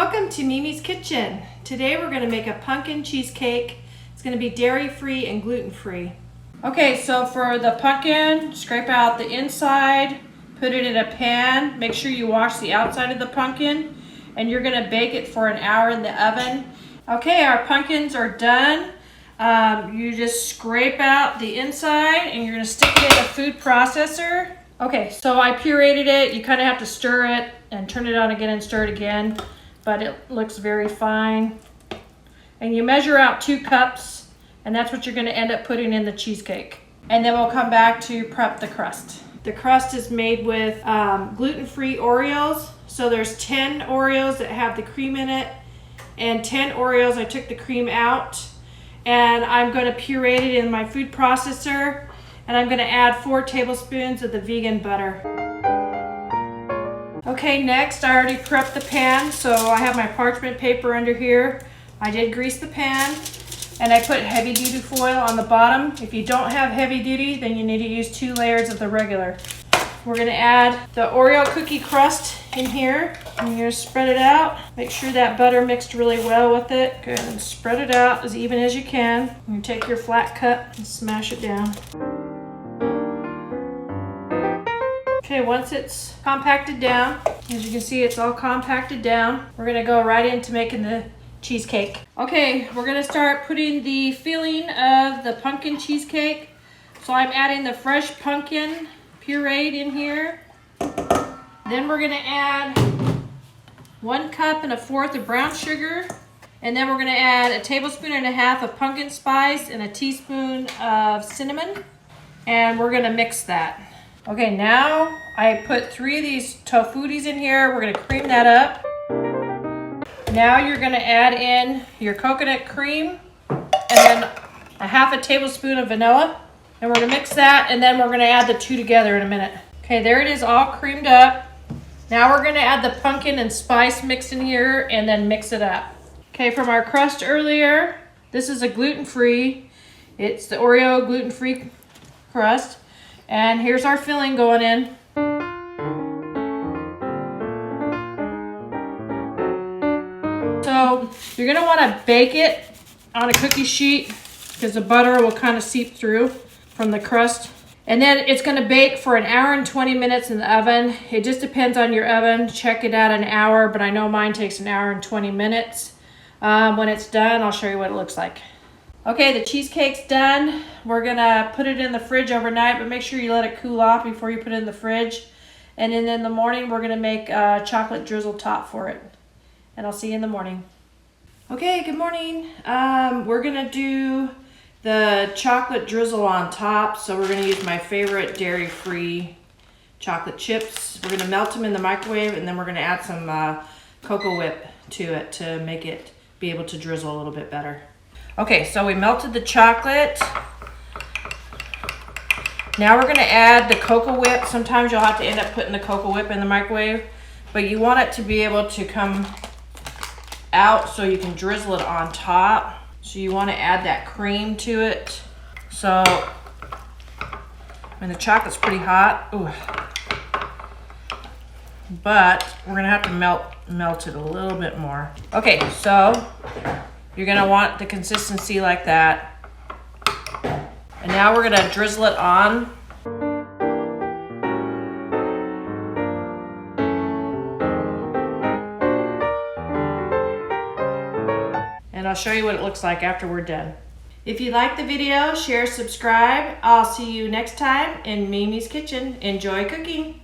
Welcome to Mimi's Kitchen. Today we're going to make a pumpkin cheesecake. It's going to be dairy-free and gluten-free. Okay, so for the pumpkin, scrape out the inside, put it in a pan. Make sure you wash the outside of the pumpkin, and you're going to bake it for an hour in the oven. Okay, our pumpkins are done. You just scrape out the inside, and you're going to stick it in a food processor. Okay, so I pureed it. You kind of have to stir it and turn it on again and stir it again, but it looks very fine. And you measure out 2 cups, and that's what you're going to end up putting in the cheesecake. And then we'll come back to prep the crust. The crust is made with Gluten Free Oreos. So there's 10 Oreos that have the cream in it, and 10 Oreos I took the cream out. And I'm going to puree it in my food processor, and I'm going to add 4 tablespoons of the vegan butter. Okay, next I already prepped the pan, so I have my parchment paper under here. I did grease the pan, and I put heavy duty foil on the bottom. If you don't have heavy duty, then you need to use 2 layers of the regular. We're going to add the Oreo cookie crust in here. And you're going to spread it out. Make sure that butter mixed really well with it. Go ahead and spread it out as even as you can. You take your flat cup and smash it down. Okay, once it's compacted down, as you can see, it's all compacted down. We're going to go right into making the cheesecake. Okay, we're going to start putting the filling of the pumpkin cheesecake. So I'm adding the fresh pumpkin pureed in here. Then we're going to add 1 cup and 1/4 of brown sugar. And then we're going to add 1.5 tablespoons of pumpkin spice and 1 teaspoon of cinnamon. And we're going to mix that. Okay, now I put 3 of these Tofuttis in here. We're going to cream that up. Now you're going to add in your coconut cream and then 1/2 tablespoon of vanilla. And we're going to mix that, and then we're going to add the 2 together in a minute. Okay, there it is, all creamed up. Now we're going to add the pumpkin and spice mix in here and then mix it up. Okay, from our crust earlier, this is a gluten-free. It's the Oreo gluten-free crust. And here's our filling going in. So you're going to want to bake it on a cookie sheet because the butter will kind of seep through from the crust. And then it's going to bake for an hour and 20 minutes in the oven. It just depends on your oven. Check it at an hour, but I know mine takes an hour and 20 minutes. When it's done, I'll show you what it looks like. Okay, the cheesecake's done. We're going to put it in the fridge overnight, but make sure you let it cool off before you put it in the fridge. And then in the morning, we're going to make a chocolate drizzle top for it. And I'll see you in the morning. Okay, good morning. We're going to do the chocolate drizzle on top. So we're going to use my favorite dairy-free chocolate chips. We're going to melt them in the microwave, and then we're going to add some Cocoa Whip to it to make it be able to drizzle a little bit better. Okay, so we melted the chocolate. Now we're going to add the Cocoa Whip. Sometimes you'll have to end up putting the Cocoa Whip in the microwave, but you want it to be able to come out so you can drizzle it on top. So you want to add that cream to it. So, the chocolate's pretty hot. Ooh. But we're going to have to melt it a little bit more. Okay, so you're going to want the consistency like that. And now we're going to drizzle it on. And I'll show you what it looks like after we're done. If you like the video, share, subscribe. I'll see you next time in Mimi's Kitchen. Enjoy cooking.